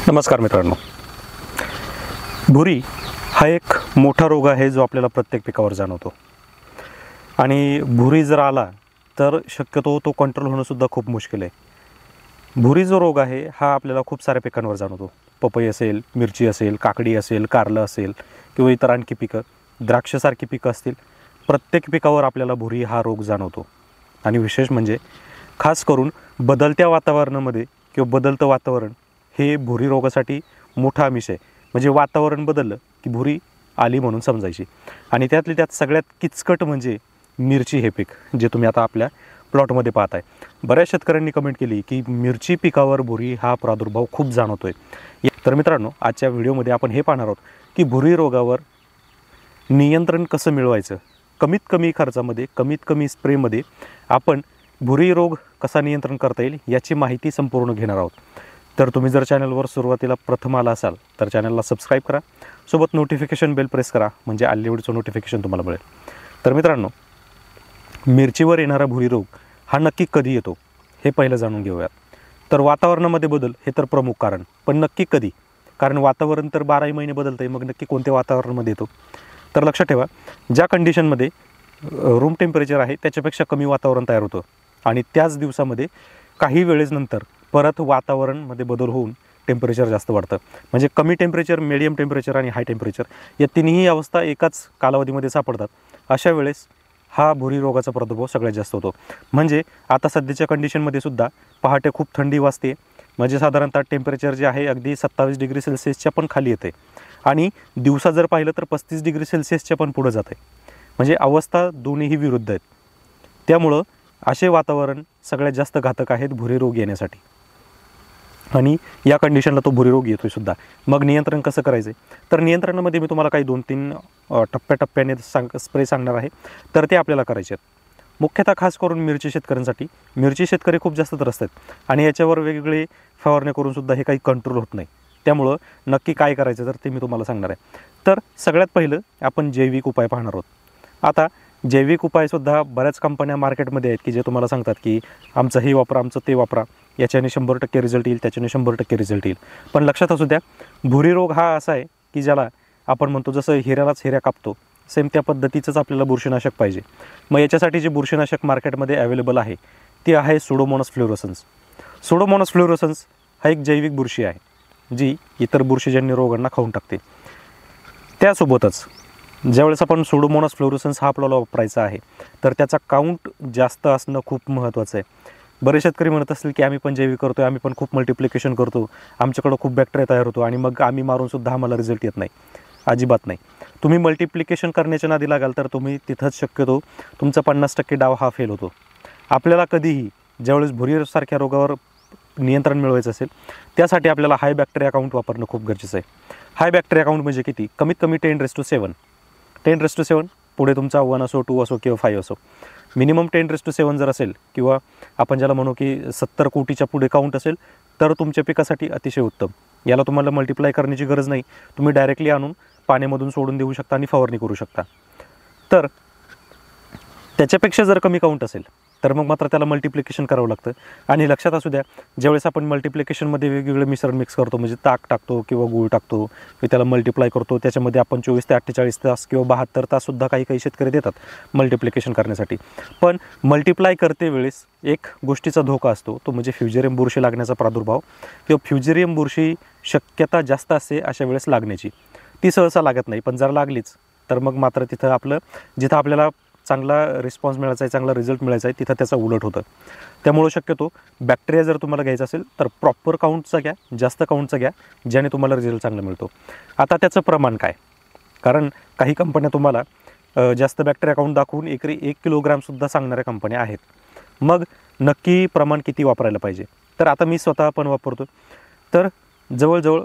नमस्कार मित्रांनो, भुरी हा एक मोठा रोग आहे जो आपल्याला प्रत्येक पिकावर जाणवतो आणि भुरी जर आला तर शक्यतो तो कंट्रोल होणं सुद्धा खूप मुश्किल आहे। भुरी जो रोग आहे हा आपल्याला खूप साऱ्या पिकांवर जाणवतो। पपई असेल, मिरची असेल, काकडी असेल, कारलं असेल किंवा इतर आणखी पिकं, द्राक्षसारखी पिकं असतील, प्रत्येक पिकावर आपल्याला भुरी हा रोग जाणवतो। आणि विशेष म्हणजे खास करून बदलत्या वातावरणामध्ये किंवा बदलतं वातावरण हे भुरी रोगासाठी मोठा आमिष आहे। म्हणजे वातावरण बदललं की भुरी आली म्हणून समजायची। आणि त्यातली त्यात सगळ्यात किचकट म्हणजे मिरची हे पीक, जे तुम्ही आता आपल्या प्लॉटमध्ये पाहताय। बऱ्याच शेतकऱ्यांनी कमेंट केली की मिरची पिकावर भुरी हा प्रादुर्भाव खूप जाणवतोय। तर मित्रांनो, आजच्या व्हिडिओमध्ये आपण हे पाहणार आहोत की भुरी रोगावर नियंत्रण कसं मिळवायचं, कमीत कमी खर्चामध्ये, कमीत कमी स्प्रेमध्ये आपण भुरी रोग कसा नियंत्रण करता येईल याची माहिती संपूर्ण घेणार आहोत। तर तुम्ही जर चॅनलवर सुरुवातीला प्रथम आला असाल तर चॅनलला सबस्क्राईब करा, सोबत नोटिफिकेशन बेल प्रेस करा, म्हणजे आलेल्या व्हिडिओचं नोटिफिकेशन तुम्हाला मिळेल। तर मित्रांनो, मिरचीवर येणारा भुरी रोग हा नक्की कधी येतो हे पहिलं जाणून घेऊयात। तर वातावरणामध्ये बदल हे तर प्रमुख कारण, पण नक्की कधी? कारण वातावरण तर 12 महिने बदलतं आहे, मग नक्की कोणत्या वातावरणामध्ये येतो? तर लक्षात ठेवा, ज्या कंडिशनमध्ये रूम टेम्परेचर आहे त्याच्यापेक्षा कमी वातावरण तयार होतं आणि त्याच दिवसामध्ये काही वेळेनंतर परत वातावरणमध्ये बदल होऊन टेम्परेचर जास्त वाढतं। म्हणजे कमी टेम्परेचर, मिडियम टेम्परेचर आणि हाय टेम्परेचर या तिन्ही अवस्था एकाच कालावधीमध्ये सापडतात। अशा वेळेस हा भुरी रोगाचा प्रादुर्भाव सगळ्यात जास्त होतो। म्हणजे आता सध्याच्या कंडिशनमध्ये सुद्धा पहाटे खूप थंडी वाजते, म्हणजे साधारणतः टेम्परेचर जे आहे अगदी 27 डिग्री सेल्सिअसच्या पण खाली येते आणि दिवसा जर पाहिलं तर 35 डिग्री सेल्सिअसच्या पण पुढे जाते। म्हणजे अवस्था दोन्हीही विरुद्ध आहेत। त्यामुळं असे वातावरण सगळ्यात जास्त घातक आहेत भुरी रोग येण्यासाठी आणि या कंडिशनला तो भुरी रोग येतोय सुद्धा। मग नियंत्रण कसं करायचं? तर नियंत्रणामध्ये मी तुम्हाला काही 2-3 टप्प्याटप्प्याने स्प्रे सांगणार आहे, तर ते आपल्याला करायचे आहेत। मुख्यतः खास करून मिरची शेतकऱ्यांसाठी, मिरची शेतकरी खूप जास्त त्रस्त आहेत आणि याच्यावर वेगवेगळे फवारणी करून सुद्धा हे काही कंट्रोल होत नाही। त्यामुळं नक्की काय करायचं तर ते मी तुम्हाला सांगणार आहे। तर सगळ्यात पहिलं आपण जैविक उपाय पाहणार आहोत। आता जैविक उपायसुद्धा बऱ्याच कंपन्या मार्केटमध्ये आहेत की जे तुम्हाला सांगतात की आमचं हे वापरा, आमचं ते वापरा, याच्याने 100% रिझल्ट येईल, त्याच्याने 100% रिझल्ट येईल। पण लक्षात असू द्या, भुरी रोग हा असा आहे की ज्याला आपण म्हणतो जसं हिऱ्यालाच हिऱ्या कापतो, सेम त्या पद्धतीचंच आपल्याला बुरशीनाशक पाहिजे। मग याच्यासाठी जे बुरशीनाशक मार्केटमध्ये अवेलेबल आहे ती आहे सुडोमोनास फ्लोरोसन्स। सुडोमोनास फ्लोरोसन्स हा एक जैविक बुरशी आहे जी इतर बुरशीजन्य रोगांना खाऊन टाकते। त्यासोबतच ज्यावेळेस आपण सुडोमोनास फ्लोरोसन्स हा आपल्याला वापरायचा आहे तर त्याचा काउंट जास्त असणं खूप महत्त्वाचं आहे। बरेच शेतकरी म्हणत असतील की आम्ही पण जैविक करतो, आम्ही पण खूप मल्टिप्लिकेशन करतो, आमच्याकडं खूप बॅक्टेरिया तयार होतो आणि मग आम्ही मारूनसुद्धा आम्हाला रिझल्ट येत नाही। अजिबात नाही। तुम्ही मल्टिप्लिकेशन करण्याच्या नादी लागाल तर तुम्ही तिथंच शक्यतो तुमचा 50% डाव हा फेल होतो। आपल्याला कधीही ज्यावेळेस भुरीसारख्या रोगावर नियंत्रण मिळवायचं असेल त्यासाठी आपल्याला हाय बॅक्टेरिया काउंट वापरणं खूप गरजेचं आहे। हाय बॅक्टेरिया काउंट म्हणजे किती? कमीत कमी 10⁻7। 10⁻7 पुढे तुमचा 1 असो, 2 असो किंवा 5 असो, मिनिमम 10⁻7 जर असेल किंवा आपण ज्याला म्हणू की 70 कोटीच्या पुढे काउंट असेल तर तुमच्या पिकासाठी अतिशय उत्तम। याला तुम्हाला मल्टिप्लाय करण्याची गरज नाही, तुम्ही डायरेक्टली आणून पाण्यामधून सोडून देऊ शकता आणि फवारणी करू शकता। तर त्याच्यापेक्षा जर कमी काउंट असेल तर मग मात्र त्याला मल्टिप्लिकेशन करावं लागतं। आणि लक्षात असू द्या, ज्यावेळेस आपण मल्टिप्लिकेशनमध्ये वेगवेगळे मिश्रण मिक्स करतो, म्हणजे ताक टाकतो किंवा गूळ टाकतो, त्याला मल्टिप्लाय करतो, त्याच्यामध्ये आपण 24 ते 48 तास किंवा 72 ताससुद्धा काही काही शेतकरी देतात मल्टिप्लिकेशन करण्यासाठी। पण मल्टिप्लाय करते वेळेस एक गोष्टीचा धोका असतो, तो म्हणजे फ्युजेरियम बुरशी लागण्याचा प्रादुर्भाव किंवा फ्युजेरियम बुरशी शक्यता जास्त असते अशा वेळेस लागण्याची। ती सहसा लागत नाही, पण जर लागलीच तर मग मात्र जिथं आपल्याला चांगला रिस्पॉन्स मिळायचा आहे, चांगला रिझल्ट मिळायचा आहे, तिथं त्याचा उलट होतं। त्यामुळं शक्यतो बॅक्टेरिया जर तुम्हाला घ्यायचा असेल तर प्रॉपर काउंटचा घ्या, जास्त काउंटचा घ्या, ज्याने तुम्हाला रिझल्ट चांगला मिळतो। आता त्याचं प्रमाण काय? कारण काही कंपन्या तुम्हाला जास्त बॅक्टेरिया काउंट दाखवून एकरी 1 किलोग्रामसुद्धा सांगणाऱ्या कंपन्या आहेत। मग नक्की प्रमाण किती वापरायला पाहिजे? तर आता मी स्वतः पण वापरतो, तर जवळजवळ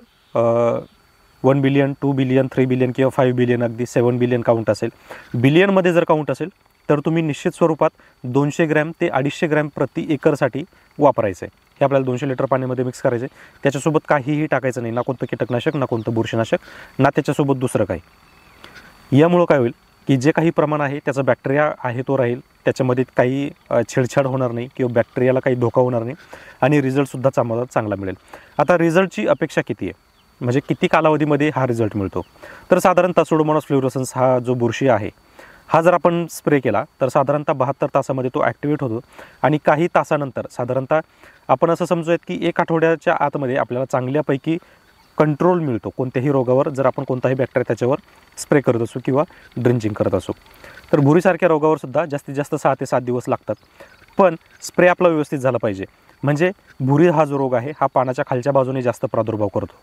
1 बिलियन, 2 बिलियन, 3 बिलियन किंवा 5 बिलियन, अगदी 7 बिलियन काउंट असेल, बिलियनमध्ये जर काउंट असेल तर तुम्ही निश्चित स्वरूपात 200 ग्रॅम ते 250 ग्रॅम प्रति एकरसाठी वापरायचं आहे। हे आपल्याला 200 लिटर पाण्यामध्ये मिक्स करायचं आहे। त्याच्यासोबत काहीही टाकायचं नाही, ना कोणतं कीटकनाशक, ना कोणतं बुरशीनाशक, ना त्याच्यासोबत दुसरं काही। यामुळं काय होईल की जे काही प्रमाण आहे त्याचा बॅक्टेरिया आहे तो राहील, त्याच्यामध्ये काही छेडछाड होणार नाही किंवा बॅक्टेरियाला काही धोका होणार नाही आणि रिझल्टसुद्धा चांगला मिळेल. आता रिझल्टची अपेक्षा किती आहे, म्हणजे किती कालावधीमध्ये हा रिझल्ट मिळतो, तर साधारणतः सुडोमोनास फ्लोरोसन्स हा जो बुरशी आहे हा जर आपण स्प्रे केला तर साधारणतः 72 तासामध्ये तो ॲक्टिवेट होतो आणि काही तासानंतर साधारणतः आपण असं समजूयात की 1 आठवड्याच्या आतमध्ये आपल्याला चांगल्यापैकी कंट्रोल मिळतो कोणत्याही रोगावर, जर आपण कोणताही बॅक्टेरिया त्याच्यावर स्प्रे करत असू किंवा ड्रिंचिंग करत असू. तर भुरीसारख्या रोगावर सुद्धा जास्तीत जास्त 6 ते 7 दिवस लागतात, पण स्प्रे आपला व्यवस्थित झाला पाहिजे. म्हणजे भुरी हा जो रोग आहे हा पानाच्या खालच्या बाजूने जास्त प्रादुर्भाव करतो,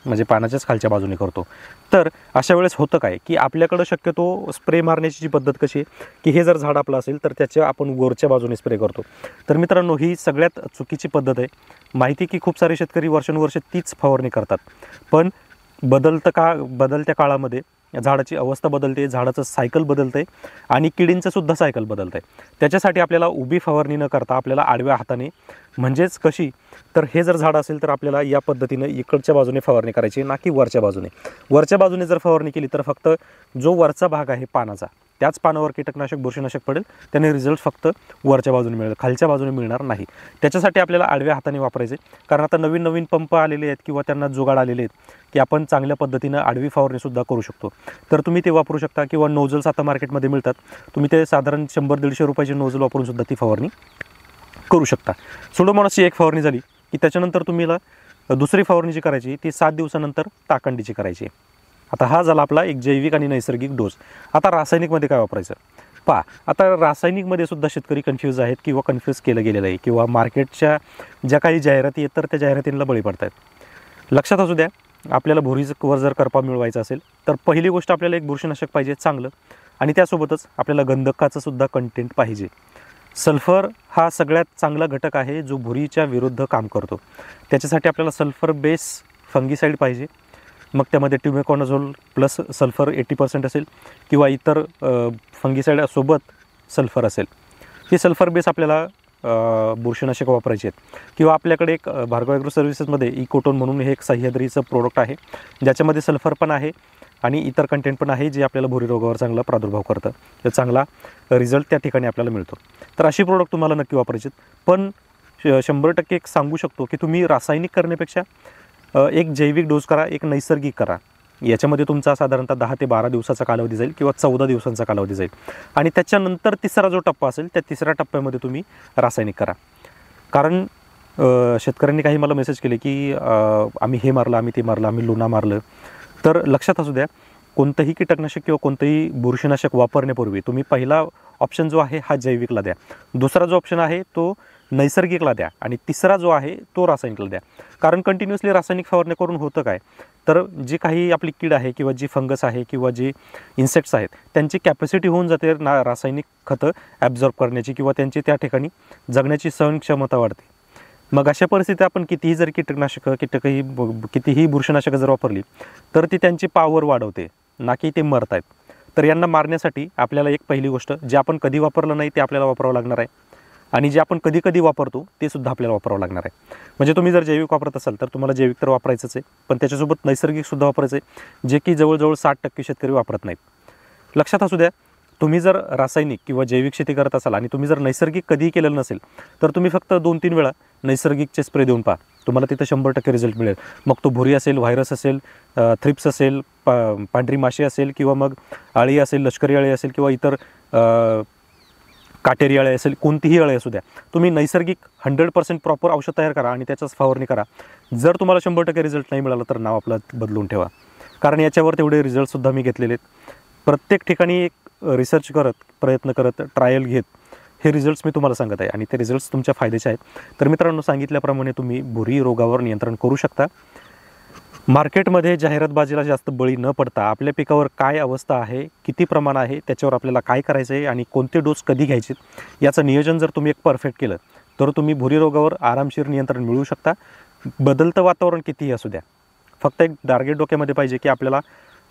म्हणजे पानाच्याच खालच्या बाजूने करतो. तर अशा वेळेस होतं काय की आपल्याकडं शक्यतो स्प्रे मारण्याची जी पद्धत कशी आहे की हे जर झाड आपलं असेल तर त्याच्या आपण वरच्या बाजूने स्प्रे करतो. तर मित्रांनो, ही सगळ्यात चुकीची पद्धत आहे. माहिती की खूप सारे शेतकरी वर्षानुवर्षे तीच फवारणी करतात, पण बदलत्या काळामध्ये झाडाची अवस्था बदलते, झाडाचं सायकल बदलतं आहे आणि किडींचं सुद्धा सायकल बदलतं आहे. त्याच्यासाठी आपल्याला उभी फवारणी न करता आपल्याला आडव्या हाताने, म्हणजेच कशी, तर हे जर झाड असेल तर आपल्याला या पद्धतीनं इकडच्या बाजूने फवारणी करायची, ना की वरच्या बाजूने. वरच्या बाजूने जर फवारणी केली तर फक्त जो वरचा भाग आहे पानाचा, त्याच पानावर कीटकनाशक बुरशीनाशक पडेल, त्याने रिझल्ट फक्त वरच्या बाजूने मिळेल, खालच्या बाजूने मिळणार नाही. त्याच्यासाठी आपल्याला आडव्या हाताने वापरायचे, कारण आता नवीन नवीन पंप आलेले आहेत किंवा त्यांना जुगाड आलेले आहेत की आपण चांगल्या पद्धतीनं आडवी फवारणीसुद्धा करू शकतो. तर तुम्ही ते वापरू शकता किंवा नोझल्स आता मार्केटमध्ये मिळतात, तुम्ही ते साधारण 100-150 रुपयाचे नोझल वापरून सुद्धा ती फवारणी करू शकता. सुडोमोनासची एक फवारणी झाली की त्याच्यानंतर तुम्हाला दुसरी फवारणी जी करायची ती 7 दिवसानंतर टाकंडीची करायची. आता हा झाला आपला एक जैविक आणि नैसर्गिक डोस. आता रासायनिकमध्ये काय वापरायचं पहा. आता रासायनिकमध्ये सुद्धा शेतकरी कन्फ्यूज आहेत किंवा कन्फ्यूज केलं गेलेलं आहे किंवा मार्केटच्या ज्या काही जाहिराती आहेत तर त्या जाहिरातींना बळी पडत आहेत. लक्षात असू द्या, आपल्याला भुरीवर जर करपा मिळवायचा असेल तर पहिली गोष्ट आपल्याला एक बुरशीनाशक पाहिजे चांगलं, आणि त्यासोबतच आपल्याला गंधकाचं सुद्धा कंटेंट पाहिजे. सल्फर हा सगळ्यात चांगला घटक आहे जो भुरीच्या विरुद्ध काम करतो. त्याच्यासाठी आपल्याला सल्फर बेस फंगीसाईड पाहिजे, मग त्यामध्ये ट्युमेकॉनझोल प्लस सल्फर 80% असेल किंवा इतर फंगीसाईडसोबत सल्फर असेल. ही सल्फर बेस आपल्याला बुरशीनाशक वापरायचे आहेत. किंवा आपल्याकडे एक भार्गव ॲग्रो सर्व्हिसेसमध्ये इकोटोन म्हणून हे एक सह्याद्रीचं प्रोडक्ट आहे, ज्याच्यामध्ये सल्फर पण आहे आणि इतर कंटेंट पण आहे जे आपल्याला भुरी रोगावर चांगला प्रादुर्भाव करतं, तर चांगला रिझल्ट त्या ठिकाणी आपल्याला मिळतो. तर अशी प्रोडक्ट तुम्हाला नक्की वापरायचे आहेत. पण 100% एक सांगू शकतो की तुम्ही रासायनिक करण्यापेक्षा एक जैविक डोस करा, एक नैसर्गिक करा. याच्यामध्ये तुमचा साधारणतः 10 ते 12 दिवसाचा कालावधी जाईल किंवा 14 दिवसांचा कालावधी जाईल, आणि त्याच्यानंतर तिसरा जो टप्पा असेल त्या तिसऱ्या टप्प्यामध्ये तुम्ही रासायनिक करा. कारण शेतकऱ्यांनी काही मला मेसेज केले की आम्ही हे मारलं, आम्ही ते मारलं, आम्ही लुना मारलं. तर लक्षात असू द्या, कोणतंही कीटकनाशक किंवा कोणतंही बुरशीनाशक वापरण्यापूर्वी तुम्ही पहिला ऑप्शन जो आहे हा जैविकला द्या, दुसरा जो ऑप्शन आहे तो नैसर्गिकला द्या, आणि तिसरा जो आहे तो रासायनिकला द्या. कारण कंटिन्युअसली रासायनिक फवारणी करून होतं काय, तर जी काही आपली कीड आहे किंवा जी फंगस आहे किंवा जी इन्सेक्ट्स आहेत त्यांची कॅपॅसिटी होऊन जाते रासायनिक खतं ॲब्झॉर्ब करण्याची किंवा त्यांची त्या ठिकाणी जगण्याची सहनक्षमता वाढते. मग अशा परिस्थितीत आपण कितीही जर कितीही बुरशीनाशकं जर वापरली तर ती त्यांची पॉवर वाढवते, ना की ते मरत आहेत. तर यांना मारण्यासाठी आपल्याला एक पहिली गोष्ट, जे आपण कधी वापरलं नाही ते आपल्याला वापरावं लागणार आहे, आणि जे आपण कधी कधी वापरतो ते सुद्धा आपल्याला वापरावं लागणार आहे. म्हणजे तुम्ही जर जैविक वापरत असाल तर तुम्हाला जैविक तर वापरायचंच आहे, पण त्याच्यासोबत नैसर्गिकसुद्धा वापरायचं आहे, जे की जवळजवळ 60% शेतकरी वापरत नाहीत. लक्षात असू द्या, तुम्ही जर रासायनिक किंवा जैविक शेती करत असाल आणि तुम्ही जर नैसर्गिक कधीही केलेलं नसेल तर तुम्ही फक्त 2-3 वेळा नैसर्गिकचे स्प्रे देऊन पहा, तुम्हाला तिथं 100% रिझल्ट मिळेल. मग तो भुरी असेल, व्हायरस असेल, थ्रिप्स असेल, पांढरी माशी असेल किंवा मग अळी असेल, लष्करी अळी असेल किंवा इतर काटेरी अळे असेल, कोणतीही अळे असू द्या, तुम्ही नैसर्गिक 100% प्रॉपर औषध तयार करा आणि त्याचाच फवारणी करा. जर तुम्हाला 100% रिझल्ट नाही मिळाला तर नाव आपलं बदलून ठेवा, कारण याच्यावर तेवढे रिझल्टसुद्धा मी घेतलेले आहेत. प्रत्येक ठिकाणी एक रिसर्च करत, प्रयत्न करत, ट्रायल घेत हे रिझल्ट्स मी तुम्हाला सांगत आहे आणि ते रिझल्ट्स तुमच्या फायद्याचे आहेत. तर मित्रांनो, सांगितल्याप्रमाणे तुम्ही भुरी रोगावर नियंत्रण करू शकता. मार्केटमध्ये जाहिरातबाजीला जास्त बळी न पडता आपल्या पिकावर काय अवस्था आहे, किती प्रमाण आहे, त्याच्यावर आपल्याला काय करायचं आहे आणि कोणते डोस कधी घ्यायचे याचं नियोजन जर तुम्ही एक परफेक्ट केलं तर तुम्ही भुरी रोगावर आरामशीर नियंत्रण मिळवू शकता. बदलतं वातावरण कितीही असू द्या, फक्त एक टार्गेट डोक्यामध्ये पाहिजे की आपल्याला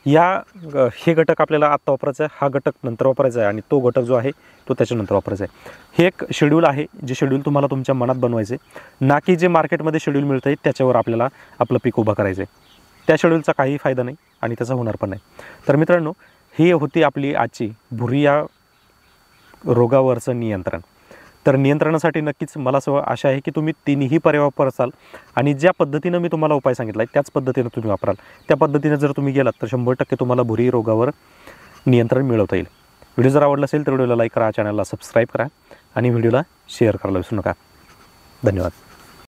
हे घटक आपल्याला आत्ता वापरायचा आहे, हा घटक नंतर वापरायचा आहे आणि तो घटक जो आहे तो त्याच्यानंतर वापरायचा आहे. हे एक शेड्यूल आहे, जे शेड्यूल तुम्हाला तुमच्या मनात बनवायचे, ना की जे मार्केटमध्ये शेड्यूल मिळतं आहे त्याच्यावर आपल्याला आपलं पीक उभं करायचं आहे. त्या शेड्यूलचा काही फायदा नाही आणि त्याचा होणार पण नाही. तर मित्रांनो, ही होती आपली आजची भुरी या रोगावरचं नियंत्रण. तर नियंत्रणासाठी नक्कीच मला असं आशा आहे की तुम्ही तिन्ही पर्याय वापराल आणि ज्या पद्धतीनं मी तुम्हाला उपाय सांगितला आहे त्याच पद्धतीनं तुम्ही वापराल. त्या पद्धतीनं जर तुम्ही गेलात तर 100% तुम्हाला भुरी रोगावर नियंत्रण मिळवता येईल. व्हिडिओ जर आवडला असेल तर व्हिडिओला लाईक करा, चॅनलला सबस्क्राईब करा आणि व्हिडिओला शेअर करायला विसरू नका. धन्यवाद.